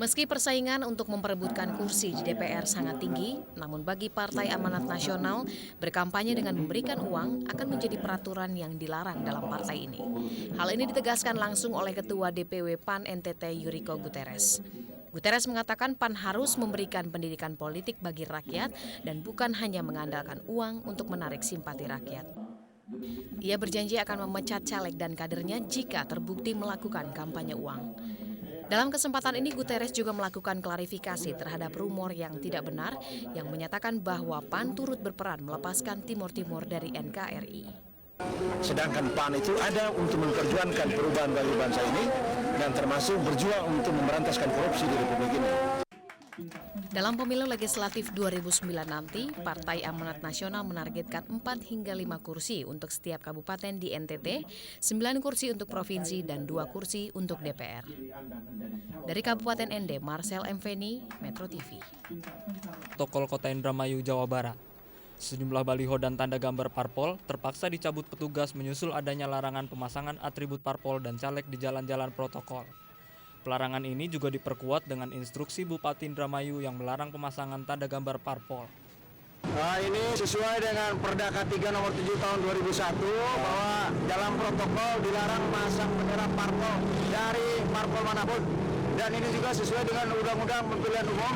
Meski persaingan untuk memperebutkan kursi di DPR sangat tinggi, namun bagi Partai Amanat Nasional, berkampanye dengan memberikan uang akan menjadi peraturan yang dilarang dalam partai ini. Hal ini ditegaskan langsung oleh Ketua DPW PAN NTT Yuriko Guterres. Guterres mengatakan PAN harus memberikan pendidikan politik bagi rakyat dan bukan hanya mengandalkan uang untuk menarik simpati rakyat. Ia berjanji akan memecat caleg dan kadernya jika terbukti melakukan kampanye uang. Dalam kesempatan ini, Guterres juga melakukan klarifikasi terhadap rumor yang tidak benar yang menyatakan bahwa PAN turut berperan melepaskan Timur Timur dari NKRI. Sedangkan PAN itu ada untuk memperjuangkan perubahan bagi bangsa ini dan termasuk berjuang untuk memberantaskan korupsi di Republik ini. Dalam pemilu legislatif 2009 nanti, Partai Amanat Nasional menargetkan 4 hingga 5 kursi untuk setiap kabupaten di NTT, 9 kursi untuk provinsi, dan 2 kursi untuk DPR. Dari Kabupaten ND, Marcel Mveni, Metro TV. Protokol Kota Indramayu, Jawa Barat. Sejumlah baliho dan tanda gambar parpol terpaksa dicabut petugas menyusul adanya larangan pemasangan atribut parpol dan caleg di jalan-jalan protokol. Pelarangan ini juga diperkuat dengan instruksi Bupati Indramayu yang melarang pemasangan tanda gambar parpol. Ini sesuai dengan Perda K3 nomor 7 tahun 2001 bahwa dalam protokol dilarang memasang bendera parpol dari parpol manapun. Dan ini juga sesuai dengan Undang-Undang Pemilihan Umum.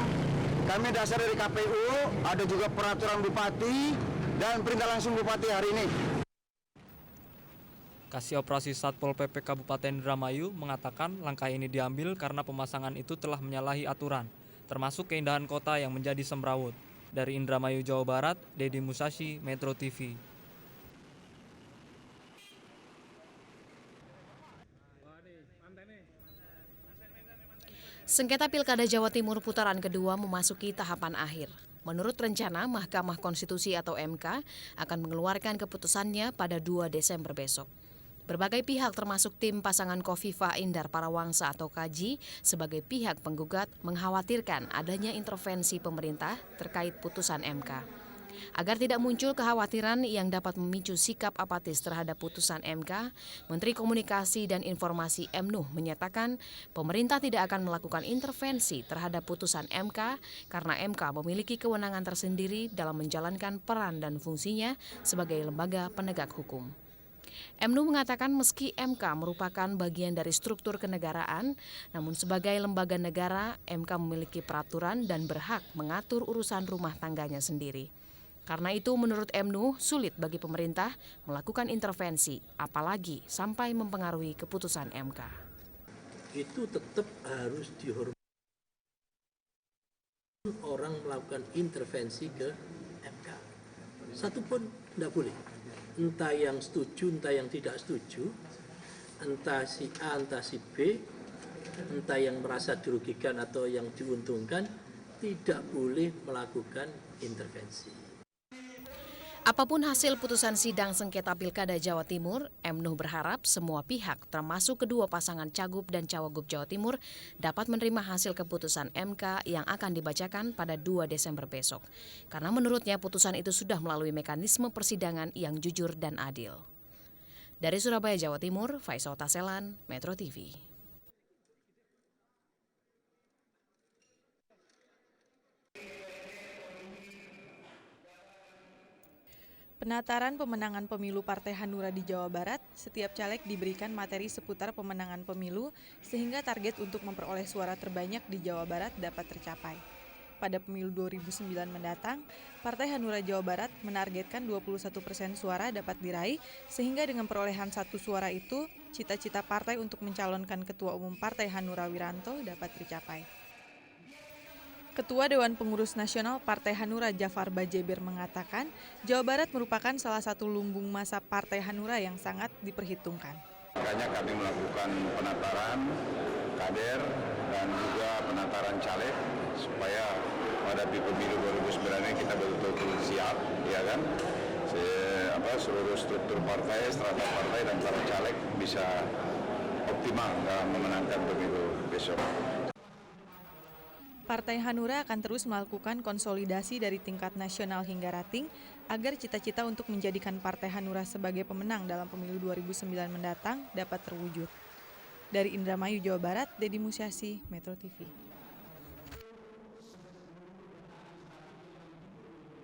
Kami dasar dari KPU, ada juga peraturan Bupati dan perintah langsung Bupati hari ini. Kasih Operasi Satpol PP Kabupaten Indramayu mengatakan langkah ini diambil karena pemasangan itu telah menyalahi aturan, termasuk keindahan kota yang menjadi semrawut. Dari Indramayu, Jawa Barat, Dedi Musashi, Metro TV. Sengketa Pilkada Jawa Timur putaran kedua memasuki tahapan akhir. Menurut rencana, Mahkamah Konstitusi atau MK akan mengeluarkan keputusannya pada 2 Desember besok. Berbagai pihak termasuk tim pasangan Khofifah Indar Parawangsa atau KAJI sebagai pihak penggugat mengkhawatirkan adanya intervensi pemerintah terkait putusan MK. Agar tidak muncul kekhawatiran yang dapat memicu sikap apatis terhadap putusan MK, Menteri Komunikasi dan Informasi M. Nuh menyatakan pemerintah tidak akan melakukan intervensi terhadap putusan MK karena MK memiliki kewenangan tersendiri dalam menjalankan peran dan fungsinya sebagai lembaga penegak hukum. M. Nuh mengatakan meski MK merupakan bagian dari struktur kenegaraan, namun sebagai lembaga negara, MK memiliki peraturan dan berhak mengatur urusan rumah tangganya sendiri. Karena itu menurut M. Nuh sulit bagi pemerintah melakukan intervensi, apalagi sampai mempengaruhi keputusan MK. Itu tetap harus dihormati. Orang melakukan intervensi ke MK, satu pun tidak boleh. Entah yang setuju, entah yang tidak setuju, entah si A, entah si B, entah yang merasa dirugikan atau yang diuntungkan, tidak boleh melakukan intervensi. Apapun hasil putusan sidang sengketa Pilkada Jawa Timur, M. Nuh berharap semua pihak, termasuk kedua pasangan Cagup dan Cawagup Jawa Timur, dapat menerima hasil keputusan MK yang akan dibacakan pada 2 Desember besok. Karena menurutnya putusan itu sudah melalui mekanisme persidangan yang jujur dan adil. Dari Surabaya, Jawa Timur, Faisal Taselan, Metro TV. Penataran pemenangan pemilu Partai Hanura di Jawa Barat, setiap caleg diberikan materi seputar pemenangan pemilu sehingga target untuk memperoleh suara terbanyak di Jawa Barat dapat tercapai. Pada pemilu 2009 mendatang, Partai Hanura Jawa Barat menargetkan 21% suara dapat diraih sehingga dengan perolehan 1 suara itu, cita-cita partai untuk mencalonkan Ketua Umum Partai Hanura Wiranto dapat tercapai. Ketua Dewan Pengurus Nasional Partai Hanura Jafar Bajebir mengatakan, Jawa Barat merupakan salah satu lumbung massa Partai Hanura yang sangat diperhitungkan. Makanya kami melakukan penataran kader dan juga penataran caleg supaya pada pemilu 2009 ini kita betul-betul siap, ya kan? Seluruh struktur partai, strata partai dan para caleg bisa optimal dalam memenangkan pemilu besok. Partai Hanura akan terus melakukan konsolidasi dari tingkat nasional hingga rating agar cita-cita untuk menjadikan Partai Hanura sebagai pemenang dalam pemilu 2009 mendatang dapat terwujud. Dari Indramayu, Jawa Barat, Dedi Musyasi, Metro TV.